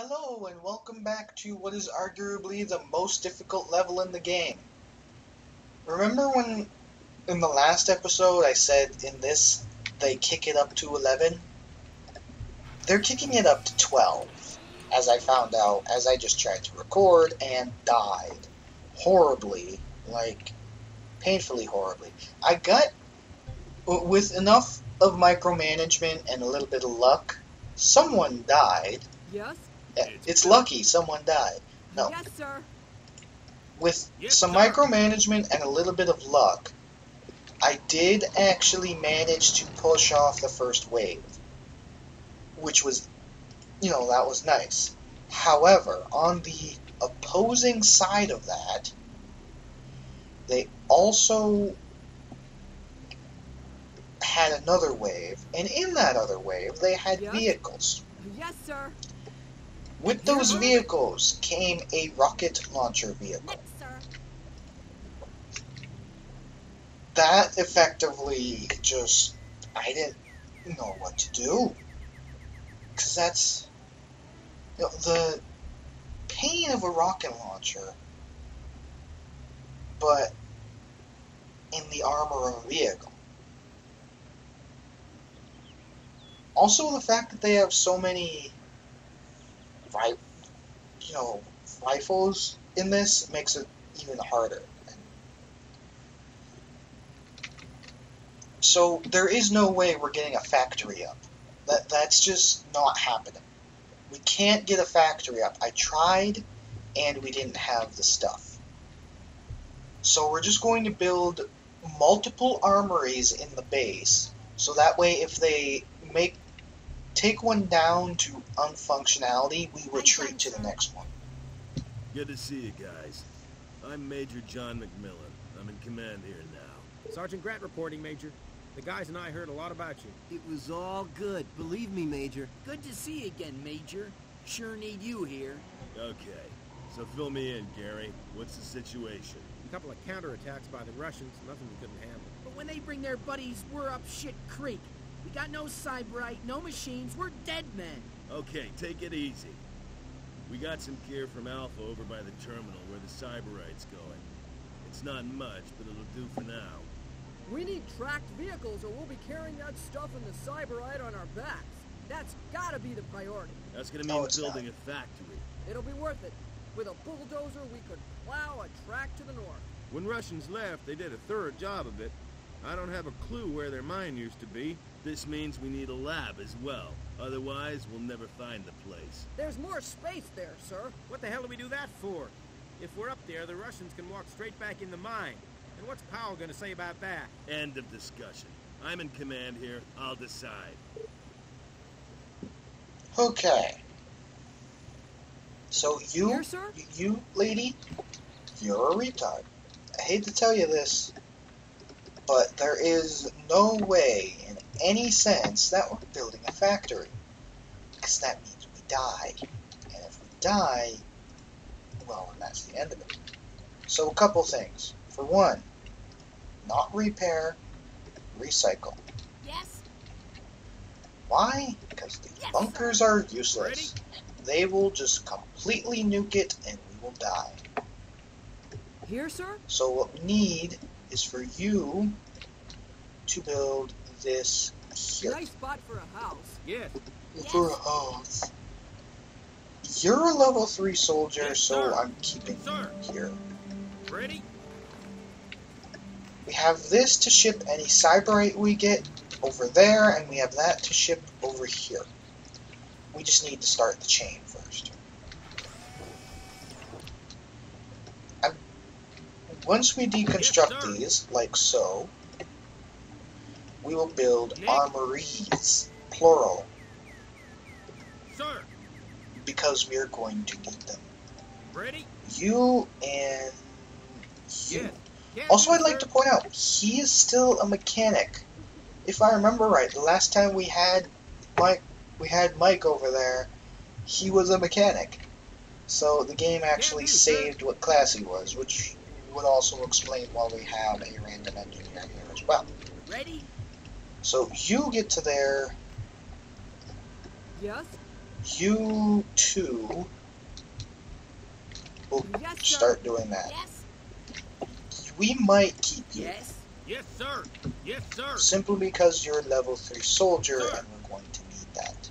Hello and welcome back to what is arguably the most difficult level in the game. Remember when in the last episode I said in this they kick it up to 11? They're kicking it up to 12, as I found out as I just tried to record and died. Horribly, like painfully horribly. I got, with enough of micromanagement and a little bit of luck, someone died. Yes? It's lucky someone died. No. Yes, sir. With Yes, some sir. micromanagement and a little bit of luck, I did actually manage to push off the first wave. Which was, that was nice. However, on the opposing side of that, they also had another wave, and in that other wave, they had Yes? vehicles. Yes, sir. With those vehicles came a rocket launcher vehicle. Yes, sir. That effectively just, I didn't know what to do. Because that's, the pain of a rocket launcher, but in the armor of a vehicle. Also, the fact that they have so many rifles in this makes it even harder. So there is no way we're getting a factory up. That's just not happening. We can't get a factory up. I tried, and we didn't have the stuff. So we're just going to build multiple armories in the base, so that way if they take one down to unfunctionality, we retreat to the next one. Good to see you guys. I'm Major John McMillan. I'm in command here now. Sergeant Grant reporting, Major. The guys and I heard a lot about you. It was all good, believe me, Major. Good to see you again, Major. Sure need you here. Okay, so fill me in, Gary. What's the situation? A couple of counterattacks by the Russians, nothing we couldn't handle. But when they bring their buddies, we're up shit creek. We got no Siberite, no machines, we're dead men. Okay, take it easy. We got some gear from Alpha over by the terminal where the Siberite's going. It's not much, but it'll do for now. We need tracked vehicles or we'll be carrying that stuff in the Siberite on our backs. That's gotta be the priority. That's gonna No, mean it's building not. a factory. It'll be worth it. With a bulldozer, we could plow a track to the north. When Russians left, they did a thorough job of it. I don't have a clue where their mine used to be. This means we need a lab as well. Otherwise, we'll never find the place. There's more space there, sir. What the hell do we do that for? If we're up there, the Russians can walk straight back in the mine. And what's Powell gonna say about that? End of discussion. I'm in command here. I'll decide. Okay. So Here, sir? you lady, you're a retard. I hate to tell you this, but there is no way in any sense that we're building a factory. Because that means we die. And if we die, well, that's the end of it. So a couple things. For one, not repair, recycle. Yes? Why? Because these Yes, bunkers are useless. They will just completely nuke it and we will die. Here, sir? So what we need is for you to build this here. Nice spot for a house. Yes. For a house. You're a level 3 soldier, Yes, so sir. I'm keeping Sir. you here. Ready? We have this to ship any Siberite we get over there, and we have that to ship over here. We just need to start the chain first. Once we deconstruct Yes, sir. these, like so, we will build Nick? armories, plural, Sir. because we are going to need them. Ready? You and you. Yes. Yeah, Also, I'd like sir. to point out, he is still a mechanic. If I remember right, the last time we had Mike over there, he was a mechanic. So the game actually you, sir. saved what class he was, which would also explain why we have a random engineer here as well. Ready? So you get to there Yes? you two will Yes, sir. start doing that. Yes? We might keep you. Yes? Yes, sir. Yes, sir. Simply because you're a level 3 soldier Sir. and we're going to need that.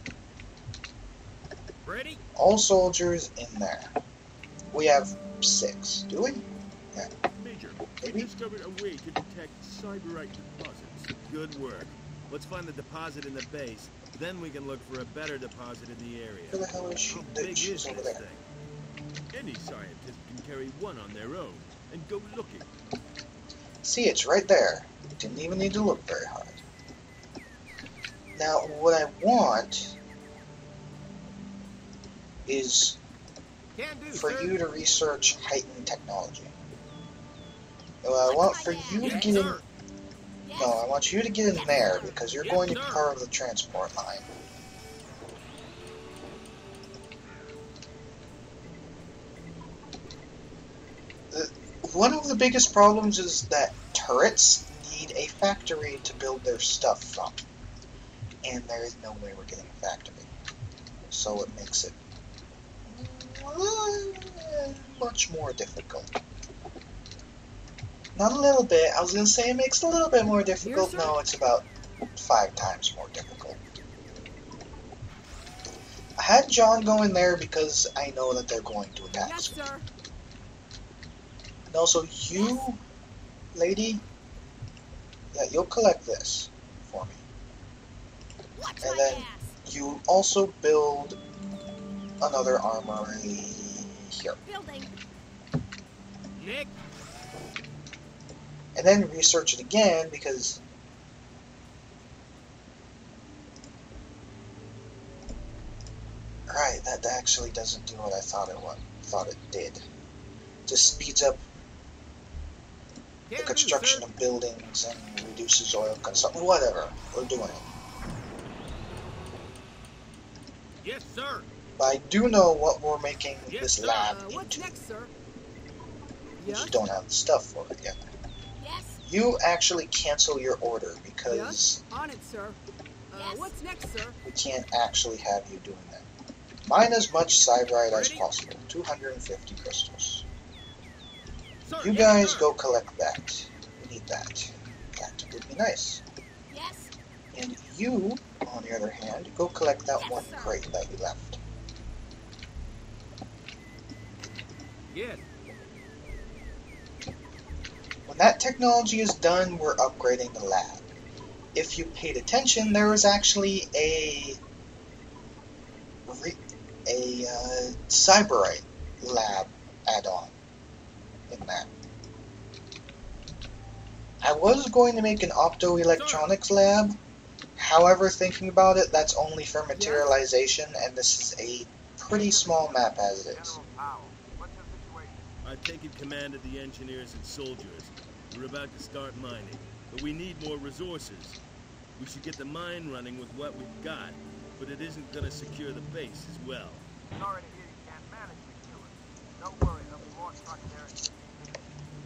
Ready? All soldiers in there. We have 6, do we? Major, Maybe? we discovered a way to detect Siberite deposits. Good work. Let's find the deposit in the base, then we can look for a better deposit in the area. Where the hell is she? How big She's is over this there. thing? Any scientist can carry one on their own and go looking. See, it's right there. Didn't even need to look very hard. Now, what I want is Can do, for sir. you to research heightened technology. What I want for you to Yes, get in... sir. Yes? No, I want you to get in there because you're Yes, going to be sir. part of the transport line. One of the biggest problems is that turrets need a factory to build their stuff from. And there is no way we're getting a factory. So it makes it much more difficult. Not a little bit. I was going to say it makes it a little bit more difficult. sir. No, it's about 5 times more difficult. I had John go in there because I know that they're going to attack Yes, soon. sir. And also, you, lady, yeah, you'll collect this for me. Watch And my then ass. you also build another armory here. Building. Nick? And then research it again because right, that actually doesn't do what I thought it did. Just speeds up the Can do, construction sir. of buildings and reduces oil consumption. Whatever, we're doing it. Yes, sir. But I do know what we're making Yes, this sir. lab What's into. next, sir? We Yes? just don't have the stuff for it yet. Yes? You actually cancel your order because Yes? On it, sir. Yes? What's next, sir? we can't actually have you doing that. Mine as much Siberite as Ready? possible. 250 crystals. Sir, You yes, guys sir. go collect that. We need that. That would be nice. Yes? And you, on the other hand, go collect that Yes, one sir. crate that you left. Yes. When that technology is done, we're upgrading the lab. If you paid attention, there was actually a Siberite lab add-on in that. I was going to make an optoelectronics lab. However, thinking about it, that's only for materialization, and this is a pretty small map as it is. I've taken command of the engineers and soldiers. We're about to start mining, but we need more resources. We should get the mine running with what we've got, but it isn't going to secure the base as well. Sorry to hear you can't manage these killers. Don't worry, there'll be more trucks there in 6 minutes.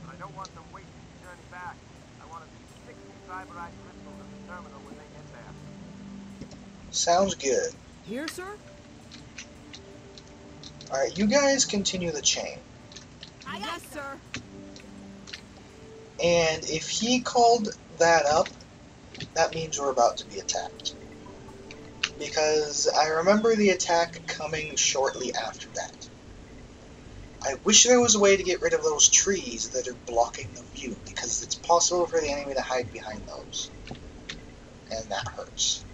But I don't want them wasting the journey back. I want to see 60 Siberite crystals at the terminal when they get there. Sounds good. Here, sir? Alright, you guys continue the chain. Yes, sir. And if he called that up, that means we're about to be attacked. Because I remember the attack coming shortly after that. I wish there was a way to get rid of those trees that are blocking the view, because it's possible for the enemy to hide behind those. And that hurts.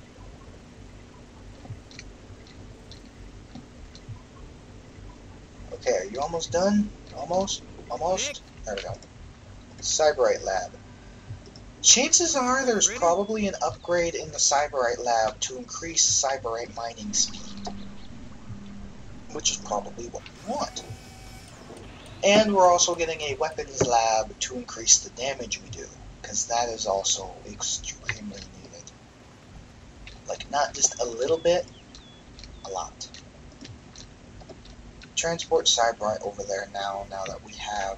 Okay, are you almost done? Almost? Almost? There we go. Siberite lab. Chances are there's Ready? probably an upgrade in the Siberite lab to increase Siberite mining speed. Which is probably what we want. And we're also getting a weapons lab to increase the damage we do, because that is also extremely needed. Like, not just a little bit, a lot. Transport Siberite over there now that we have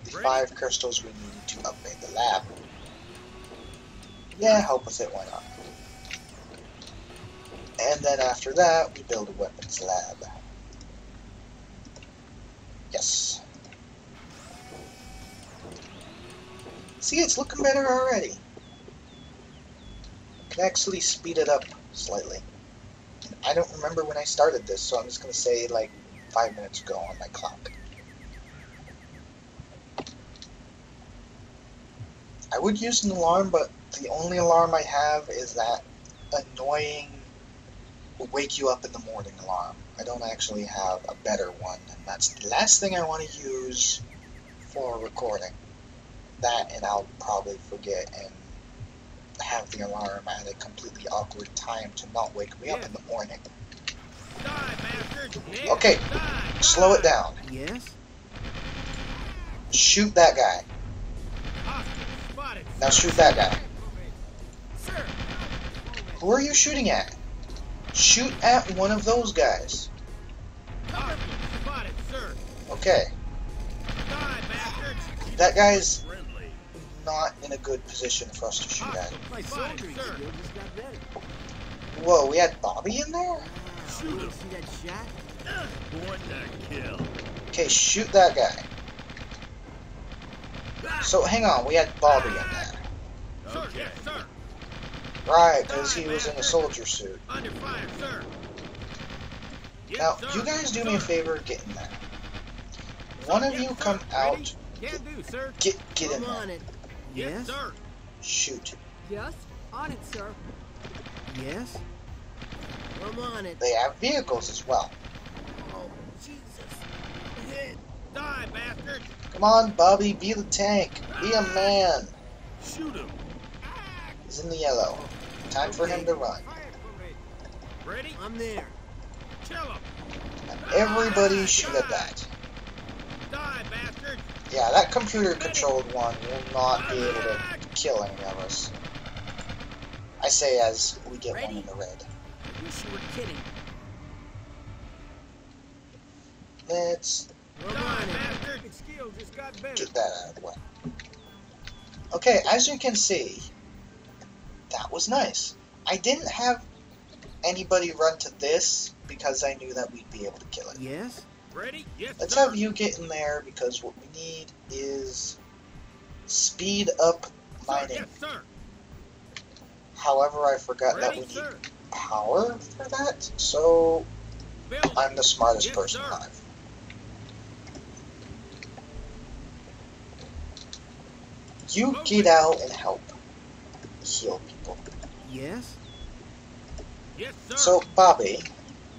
the Ready? 5 crystals we need to upgrade the lab. Yeah, help with it, why not? And then after that, we build a weapons lab. Yes. See, it's looking better already. I can actually speed it up slightly. I don't remember when I started this, so I'm just going to say like 5 minutes ago on my clock. I would use an alarm, but the only alarm I have is that annoying wake you up in the morning alarm. I don't actually have a better one, and that's the last thing I want to use for recording. That, and I'll probably forget and have the alarm at a completely awkward time to not wake me up in the morning. Okay, slow it down. Yes? Shoot that guy. Now shoot that guy. Sir! Who are you shooting at? Shoot at one of those guys. Okay. That guy's not in a good position for us to shoot at. My soldier just got better. Whoa, we had Bobby in there? See that shot? What the kill? Okay, shoot that guy. So, hang on, we had Bobby in there. Okay. Right, because he was in a soldier suit. Under fire, sir. Now, you guys do me a favor, get in there. One of you come out, Can do, sir. get in I'm on there. it. Yes, Yes? sir. Shoot. Yes? On it, sir. Yes? I'm on it. They have vehicles as well. Oh, Jesus. Hit. Die, bastard. Come on, Bobby, be the tank. Be a man. Shoot him. He's in the yellow. Time for him to run. Fire for me. Ready? I'm there. Kill him. And everybody shoot at that. Die, bastard. Yeah, that computer-controlled one will not be able to kill any of us. I say as we get one in the red. I wish you were kidding. Let's I'm Die, on it. bastard. His skill just got better. get that out of the way. Okay, as you can see, that was nice. I didn't have anybody run to this because I knew that we'd be able to kill it. Yes? Ready? Yes, Let's sir. have you get in there because what we need is speed up mining. Yes, sir. However, I forgot that Ready, we need sir. power for that, so Build. I'm the smartest Yes, person sir. alive. You get out and help heal people. Yes? Yes, sir. So, Bobby,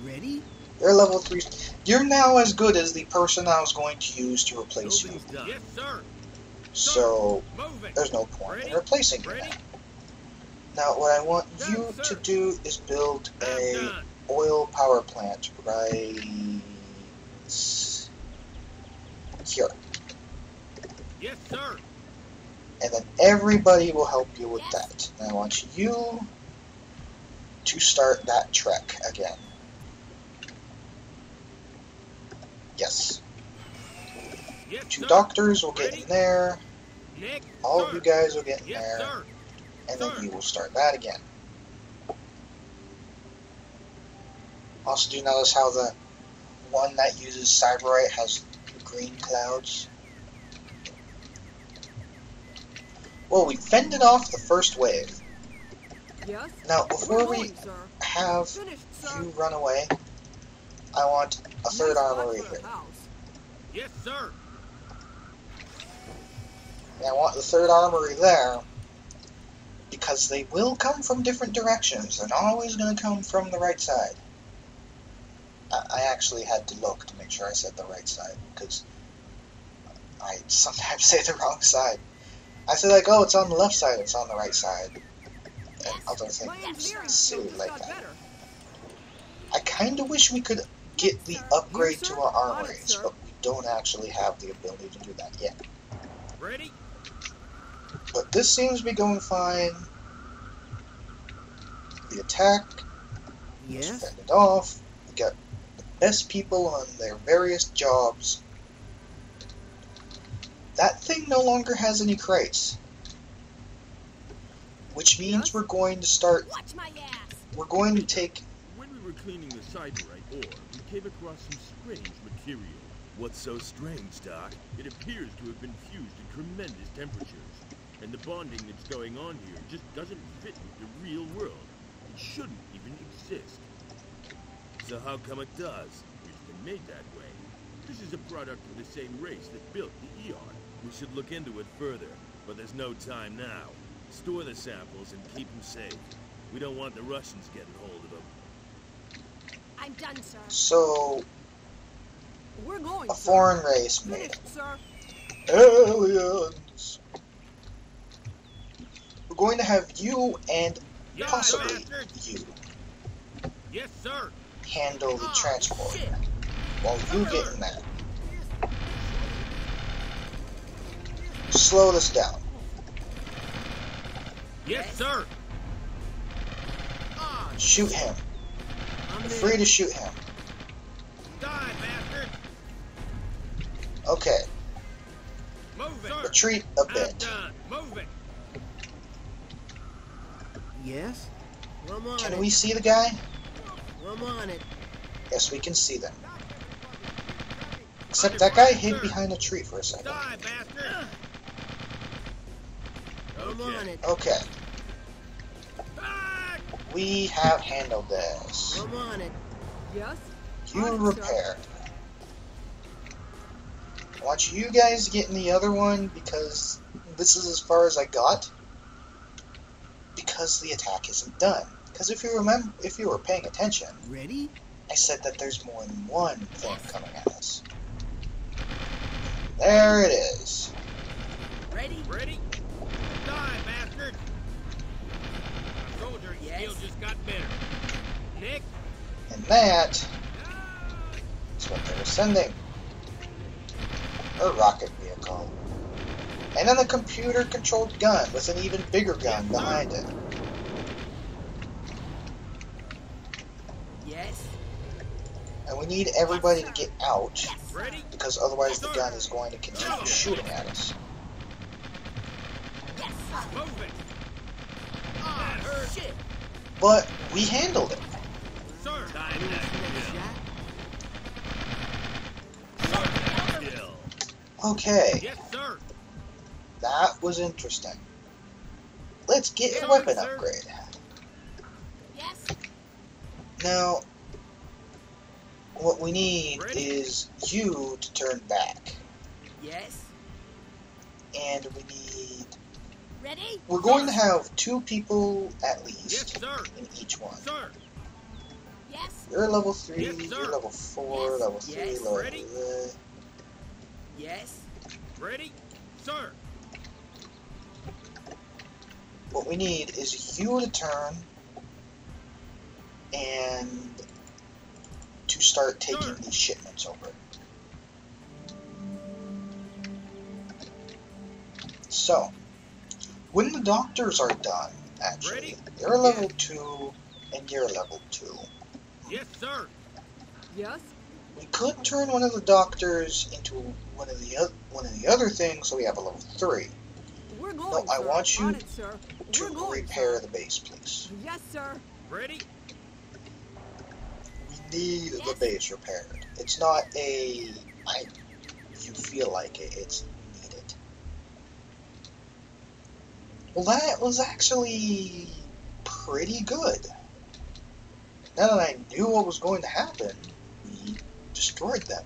Ready? you're level 3. You're now as good as the person I was going to use to replace you. Building's done. Yes, sir. So, Move it. there's no point in Ready? replacing you Ready? now. Now, what I want you Done, to sir. do is build I'm a done. oil power plant right here. Yes, sir. And then everybody will help you with that. And I want you to start that trek again. Yes. Yes, 2 sir. doctors will get in there. Next, All sir. of you guys will get in Yes, there. sir. And then sir. you will start that again. Also, do you notice how the one that uses Siberite has green clouds? Well, we fended off the first wave. Yes? Now, We're before we going, sir. have Finished, sir. you run away, I want a third Nice spot armory for a here. house. Yes, sir. And I want the third armory there because they will come from different directions. They're not always going to come from the right side. I actually had to look to make sure I said the right side because I sometimes say the wrong side. I say like, oh, it's on the left side, it's on the right side. And other My things engineering silly skill just like got that. better. I kind of wish we could get the upgrade Yes, to sir. our On it, armories, sir. but we don't actually have the ability to do that yet. Ready? But this seems to be going fine. The attack was Yes? fended off. We got the best people on their various jobs. That thing no longer has any crates. Which means Yes? we're going to start, Watch my ass. we're going to take cleaning the Siberite ore, we came across some strange material. What's so strange, Doc? It appears to have been fused at tremendous temperatures, and the bonding that's going on here just doesn't fit with the real world. It shouldn't even exist. So how come it does? It's been made that way. This is a product of the same race that built the Eon. We should look into it further, but there's no time now. Store the samples and keep them safe. We don't want the Russians getting hold of them. I'm done, sir. So, We're going, a foreign race made Finished, sir. aliens. We're going to have you and Yeah, possibly bastard. you Yes, sir. handle the Oh, transport shit. while you get in that. Slow this down. Yes, sir. Oh, Shoot him. I'm You're in. free to shoot him. Die, bastard. Okay, Move it. retreat a I'm bit. done. Move it. yes? I'm on Can it. we see the guy? I'm on it. Yes, we can see them. Except that guy hid behind a tree for a second. Die, bastard. I'm on it. Okay, Die. we have handled this. I'm on it. Yes? You On it, sir. repair. I want you guys to get in the other one because this is as far as I got. Because the attack isn't done. Because if you remember, if you were paying attention, Ready? I said that there's more than one thing coming at us. There it is. Ready? Ready? Die, bastard. My soldiering Yes. skill just got better. Nick. And that is what they were sending. A rocket vehicle. And then a computer-controlled gun with an even bigger gun behind it. Yes. And we need everybody to get out, Yes. Ready? because otherwise the gun is going to continue shooting at us. Yes, sir. Move it. Oh, shit. But we handled it. Sir. Die, Next bastard. shot. Kill. Okay, Yes, sir. that was interesting. Let's get a Yeah, weapon sir. upgrade. Yes. Now, what we need Ready? is you to turn back. Yes. And we need... Ready? We're going to have 2 people at Yes, least sir. in each one. Sir. Yes. You're level 3, Yes, sir. you're level 4, Yes. level 3, Yes. level... Ready? Yes. Ready? Sir. What we need is you to turn and to start taking Sir. these shipments over. So, when the doctors are done, actually, Ready? you're level 2 and you're level 2. Yes, sir. Yes? We could turn one of the doctors into one of the other things, so we have a level 3. We're going, No, I sir. want you On it, sir. To We're going, repair sir. the base, please. Yes, sir. Ready? We need the Yes. base repaired. It's not a you feel like it, it's needed. Well, that was actually pretty good. Now that I knew what was going to happen, we destroyed them.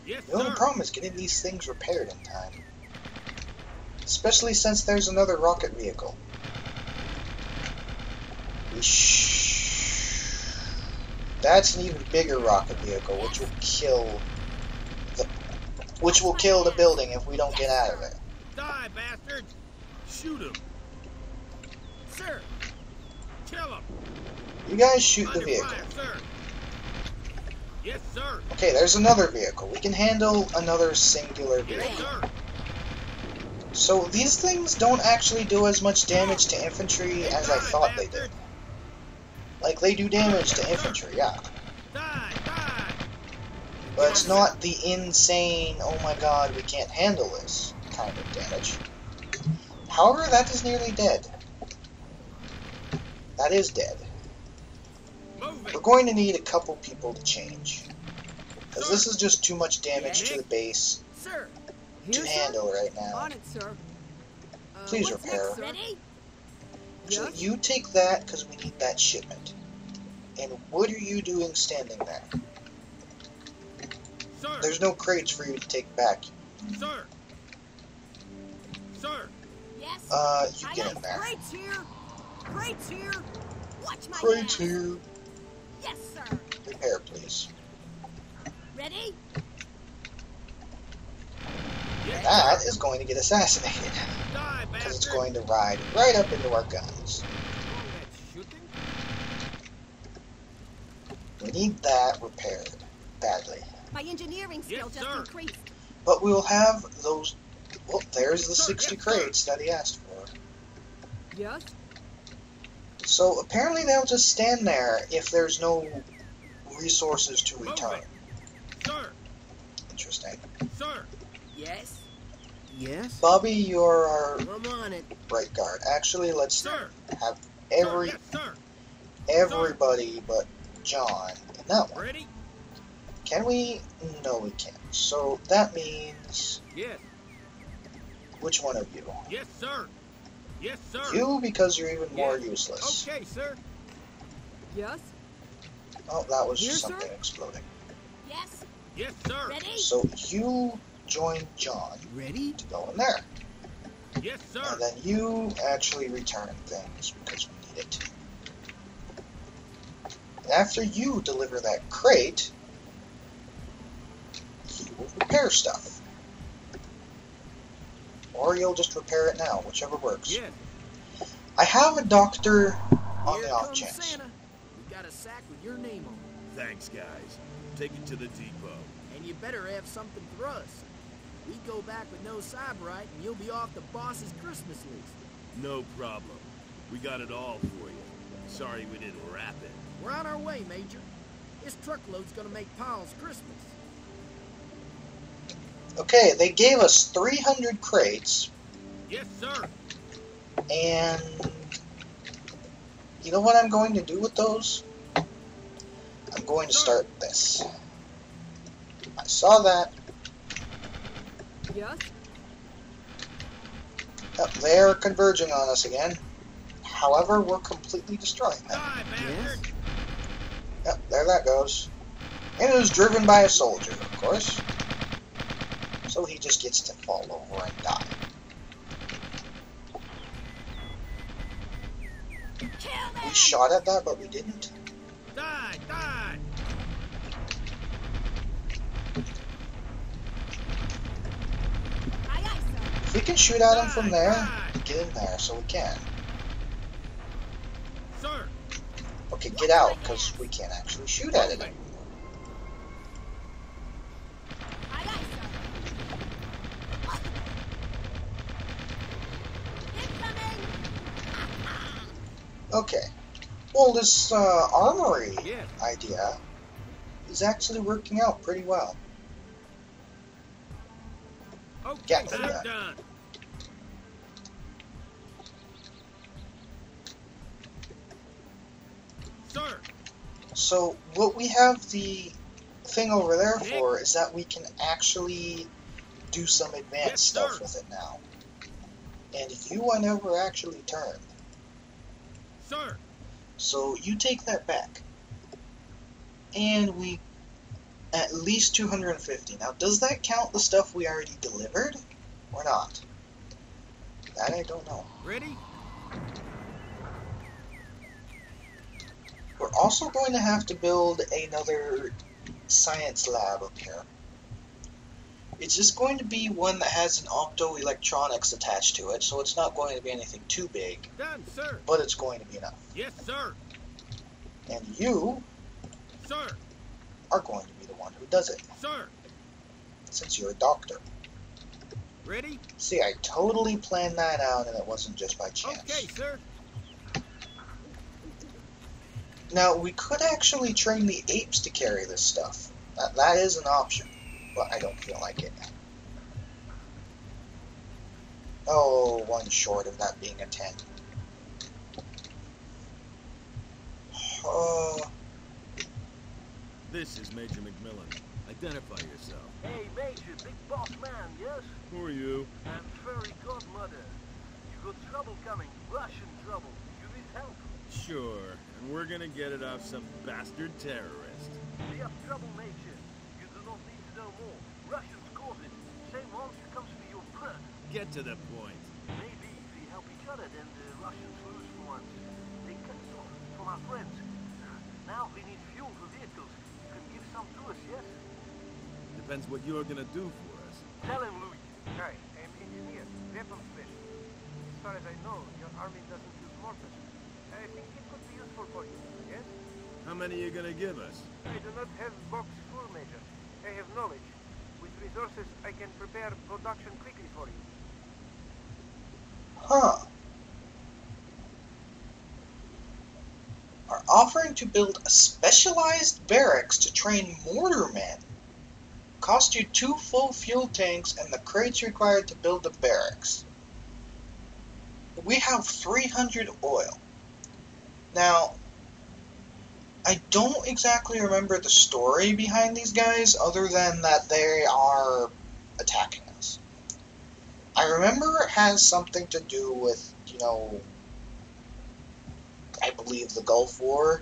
Yes, The only sir. problem is getting these things repaired in time. Especially since there's another rocket vehicle. That's an even bigger rocket vehicle, which will kill the building if we don't get out of it. Die, bastards. Shoot him. Sir. Kill him. You guys shoot the Under vehicle. fire, sir. Yes, sir. Okay, there's another vehicle. We can handle another singular Yes, vehicle. sir. So these things don't actually do as much damage to infantry as I thought they did. Like, they do damage to infantry, yeah. Die, die. But it's not the insane, oh my god, we can't handle this kind of damage. However, that is nearly dead. That is dead. Move We're it! going to need a couple people to change. Because this is just too much damage to the base Sir. to Here, handle right sir? now. On it, sir. Please what's repair. next, sir? Ready? Actually, Yes? you take that because we need that shipment. And what are you doing standing there? Sir! There's no crates for you to take back. Sir! Sir! Yes. You get in there. Crates here! Crates here! Watch my Crates ass. here. Yes, sir. Repair, please. Ready? That is going to get assassinated. Die, Because it's bastard! going to ride right up into our guns. That's shooting? We need that repaired badly. My engineering skill Yes, just sir. increased. But we'll have those. Well, there's the Sir, 60 yes, sir. crates that he asked for. Yes? So apparently they'll just stand there if there's no resources to Move return. it. Sir! Interesting. Sir! Yes. Yes? Bobby, you're our I'm on it. right guard. Actually, let's Sir! have Sir, yes, sir! everybody but John in that one. Ready? Can we? No, we can't. So that means Yes. which one of you? Yes, sir! Yes, sir! You, because you're even more Yes. useless. Okay, sir! Yes? Oh, that was Here, just sir? something exploding. Yes. Yes, sir! Ready? So you join John Ready? to go in there. Yes, sir! And then you actually return things because we need it. And after you deliver that crate, you will repair stuff. Or you'll just repair it now, whichever works. Yes. I have a doctor on Here the off comes chance. Santa. We got a sack with your name on it. Thanks, guys. Take it to the depot. And you better have something for us. We go back with no Siberite, and you'll be off the boss's Christmas list. No problem. We got it all for you. Sorry we didn't wrap it. We're on our way, Major. This truckload's gonna make Powell's Christmas. Okay, they gave us 300 crates, Yes, sir! and you know what I'm going to do with those? I'm going to start this. I saw that. Yes? Yep, they're converging on us again. However, we're completely destroying them. Die, bastard! Yep, there that goes. And it was driven by a soldier, of course. So he just gets to fall over and die. Kill them. We shot at that, but we didn't. Die! Die! Aye, aye, sir. If we can shoot at him from there, Die! get in there so we can. Sir! Okay, get out, because we can't actually shoot at it anymore. Aye, aye, sir. Incoming. Okay. Well, this armory Yes. idea is actually working out pretty well. Okay, Get I'm that. done. Sir! So what we have the thing over there for is that we can actually do some advanced Yes, stuff sir. with it now. And you I never actually turned. Sir! So you take that back. And we at least 250. Now does that count the stuff we already delivered? Or not? That I don't know. Ready? We're also going to have to build another science lab up here. It's just going to be one that has an optoelectronics attached to it, so it's not going to be anything too big, Done, sir! but it's going to be enough. Yes, sir! And you Sir! are going to be the one who does it, Sir! since you're a doctor. Ready? See, I totally planned that out, and it wasn't just by chance. Okay, sir! Now, we could actually train the apes to carry this stuff. That is an option, but I don't feel like it. Oh, one short of that being a 10. This is Major McMillan. Identify yourself. Hey, Major, big boss man, yes? Who are you? I'm fairy godmother. You got trouble coming, Russian trouble. You need help. Sure, and we're gonna get it off some bastard terrorist. We have trouble, Major. You do not need to know more. Russians cause it. Same monster comes for your blood. Get to the point. Maybe if we help each other, then the Russians lose for once. They cut us off from our friends. Now we need fuel for vehicles. You can give some to us, yes? Depends what you're gonna do for us. Tell him, Louis. Hi, I'm engineer, weapons specialist. As far as I know, your army doesn't use mortars. I think it could be useful for you, yes? How many are you gonna give us? I do not have box full, Major. I have knowledge. With resources, I can prepare production quickly for you. Huh. Are offering to build a specialized barracks to train mortarmen. Cost you 2 full fuel tanks and the crates required to build the barracks. We have 300 oil. Now, I don't exactly remember the story behind these guys other than that they are attacking us. I remember it has something to do with, you know, I believe the Gulf War,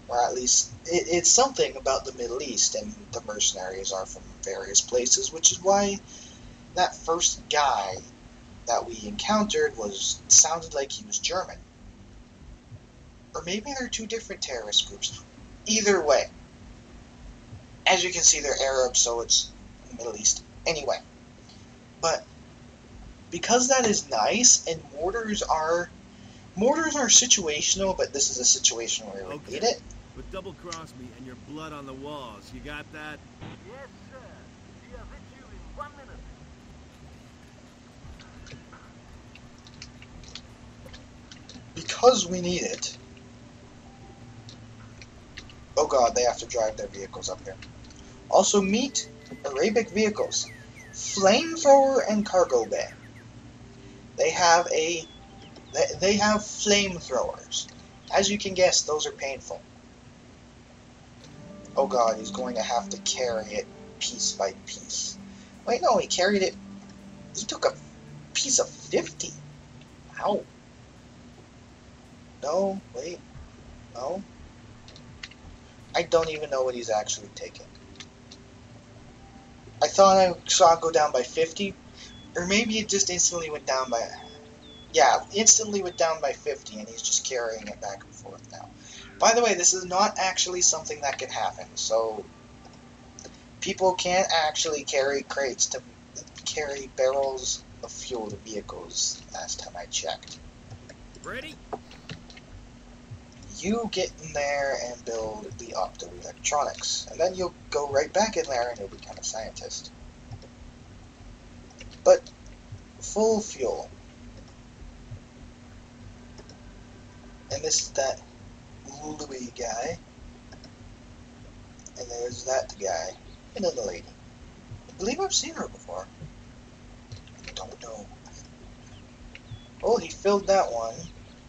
or at least it's something about the Middle East, and the mercenaries are from various places, which is why that first guy that we encountered sounded like he was German. Or maybe they're two different terrorist groups. Either way, as you can see, they're Arab, so it's the Middle East. Anyway, but because that is nice, and mortars are situational, but this is a situation where we need it. But double cross me and your blood on the walls. You got that? Yes, sir. We are with you in 1 minute. Because we need it. Oh god, they have to drive their vehicles up here. Also meet Arabic vehicles. Flamethrower and cargo bay. They have flamethrowers. As you can guess, those are painful. Oh god, he's going to have to carry it piece by piece. Wait, no, he carried it. He took a piece of 50. Ow. No, wait. No. I don't even know what he's actually taking. I thought I saw it go down by 50. Or maybe it just instantly went down by... Yeah, instantly went down by 50, and he's just carrying it back and forth now. By the way, this is not actually something that can happen, so... People can't actually carry crates to carry barrels of fuel to vehicles, last time I checked. Ready? You get in there and build the optoelectronics, and then you'll go right back in there and you'll become a scientist. But, full fuel. And this is that Louis guy. And there's that guy. And then the lady. I believe I've seen her before. I don't know. Oh, he filled that one.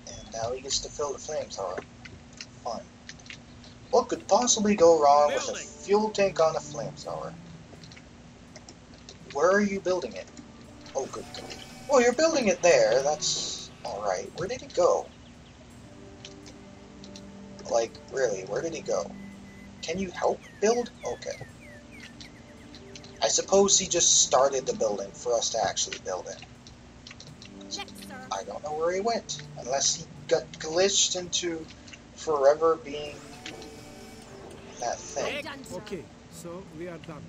And now he gets to fill the flamethrower. Fun. What could possibly go wrong with a fuel tank on a flamethrower? Where are you building it? Oh, good. Well, you're building it there. That's alright. Where did it go? Like, really, where did he go? Can you help build? Okay. I suppose he just started the building for us to actually build it. Check, sir. I don't know where he went. Unless he got glitched into forever being that thing. Done, sir. Okay, so we are done.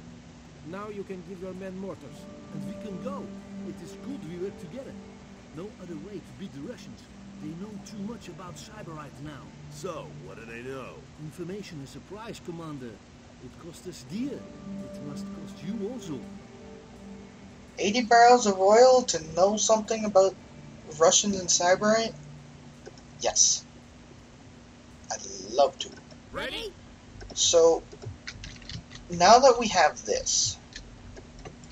Now you can give your men mortars. And we can go. It is good we work together. No other way to beat the Russians. They know too much about Siberite now. So, what do they know? Information is a price, Commander. It cost us dear. It must cost you also. 80 barrels of oil to know something about Russians and Siberite? Yes. I'd love to. Ready? So, now that we have this,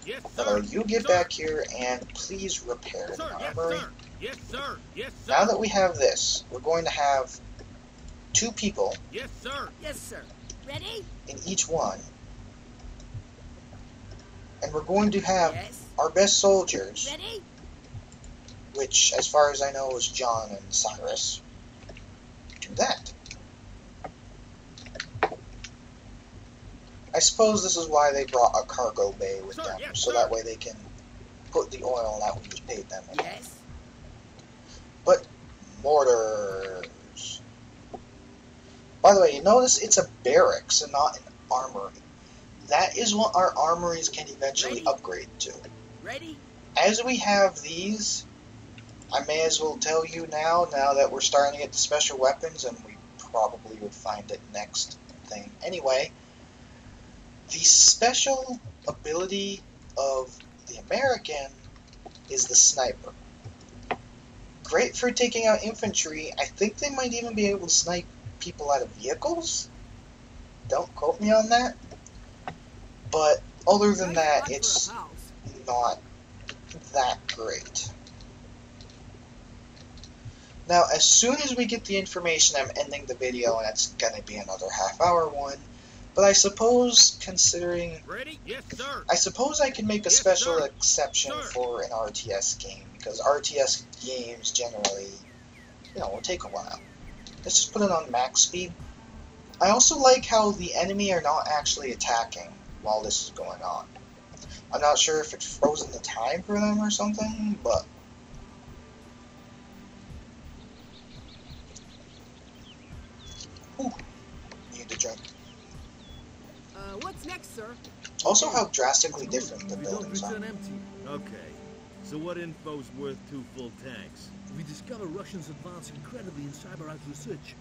Yes, sir. you get back here and please repair the Sir, yes, armory. sir. Yes, sir. Yes, sir. Now that we have this, we're going to have 2 people Yes, sir. Yes, sir. Ready? in each one. And we're going to have Yes. our best soldiers, Ready? which, as far as I know, is John and Cyrus, do that. I suppose this is why they brought a cargo bay with Sir, them, yes, so sir. that way they can put the oil that we just paid them in. Yes. But mortars. By the way, you notice it's a barracks and not an armory. That is what our armories can eventually Ready? upgrade to. Ready? As we have these, I may as well tell you now that we're starting to get the special weapons, and we probably would find it next thing. Anyway, the special ability of the American is the sniper. Great for taking out infantry. I think they might even be able to snipe people out of vehicles. Don't quote me on that. But other than that, it's not that great. Now, as soon as we get the information, I'm ending the video, and it's going to be another half-hour one. But I suppose, considering... Ready? Yes, sir. I suppose I can make a Yes, special sir. exception Sir. for an RTS game, because RTS games generally, will take a while. Let's just put it on max speed. I also like how the enemy are not actually attacking while this is going on. I'm not sure if it's frozen the time for them or something, but... Ooh, need to drink. What's next, sir? Also how drastically different the We don't buildings are. return empty. Okay. So what info's worth 2 full tanks? We discover Russians advance incredibly in Siberite research.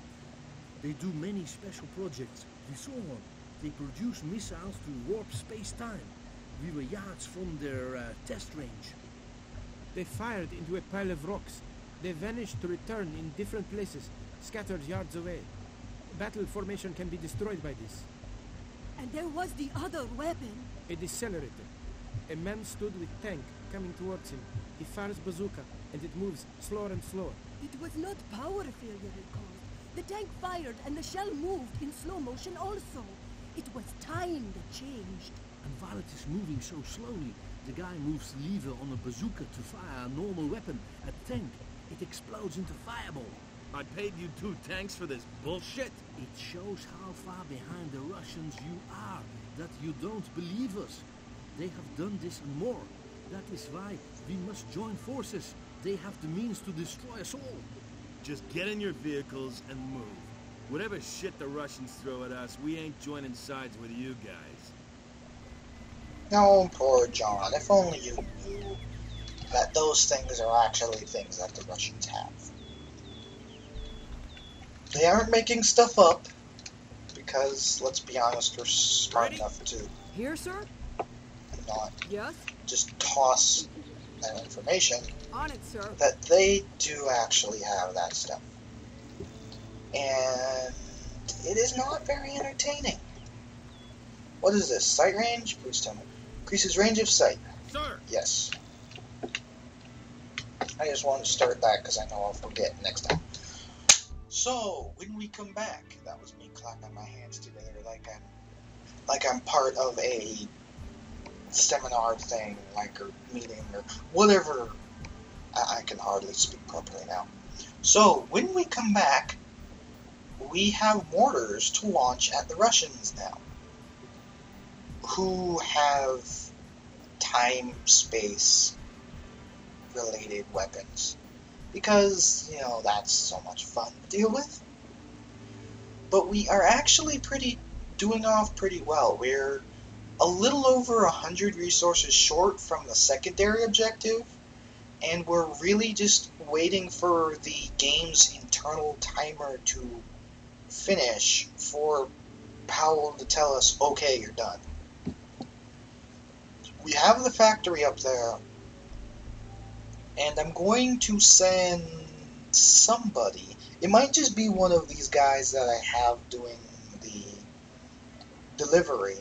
They do many special projects. We saw one. They produce missiles to warp space-time. We were yards from their test range. They fired into a pile of rocks. They vanished to return in different places, scattered yards away. Battle formation can be destroyed by this. And there was the other weapon. A decelerator. A man stood with tank coming towards him. He fires bazooka, and it moves slower and slower. It was not power failure it caused. The tank fired and the shell moved in slow motion also. It was time that changed. And while it is moving so slowly, the guy moves the lever on a bazooka to fire a normal weapon, a tank. It explodes into fireball. I paid you 2 tanks for this bullshit. It shows how far behind the Russians you are, that you don't believe us. They have done this and more. That is why we must join forces. They have the means to destroy us all. Just get in your vehicles and move. Whatever shit the Russians throw at us, we ain't joining sides with you guys. No, poor John. If only you knew that those things are actually things that the Russians have. They aren't making stuff up, because, let's be honest, we're smart enough to Here, sir? not Yes? just toss that information, On it, sir. that they do actually have that stuff. And it is not very entertaining. What is this? Sight range? Please tell me. Increases range of sight. Sir! Yes. I just wanted to start that because I know I'll forget next time. So, when we come back, that was me clapping my hands together like I'm part of a seminar thing, like a meeting or whatever. I can hardly speak properly now. So, when we come back, we have mortars to launch at the Russians now, who have time-space related weapons. Because, that's so much fun to deal with. But we are actually doing off pretty well. We're a little over 100 resources short from the secondary objective, and we're really just waiting for the game's internal timer to finish for Powell to tell us, okay, you're done. We have the factory up there, and I'm going to send somebody. It might just be one of these guys that I have doing the delivery.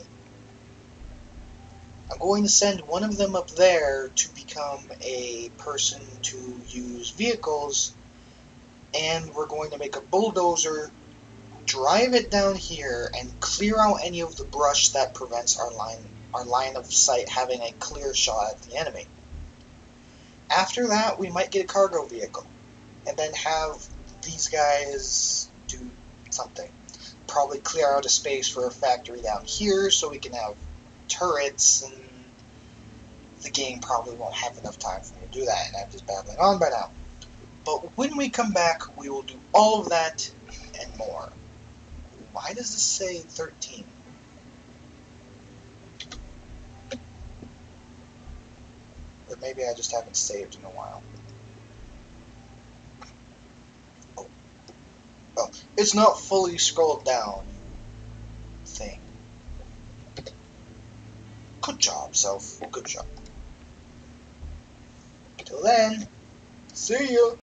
I'm going to send one of them up there to become a person to use vehicles, and we're going to make a bulldozer drive it down here and clear out any of the brush that prevents our line of sight having a clear shot at the enemy. After that, we might get a cargo vehicle, and then have these guys do something. Probably clear out a space for a factory down here so we can have turrets, and the game probably won't have enough time for me to do that, and I'm just babbling on by now. But when we come back, we will do all of that and more. Why does this say 13? Or maybe I just haven't saved in a while. Oh, it's not fully scrolled down. Thing. Good job, Self. Good job. Till then, see ya!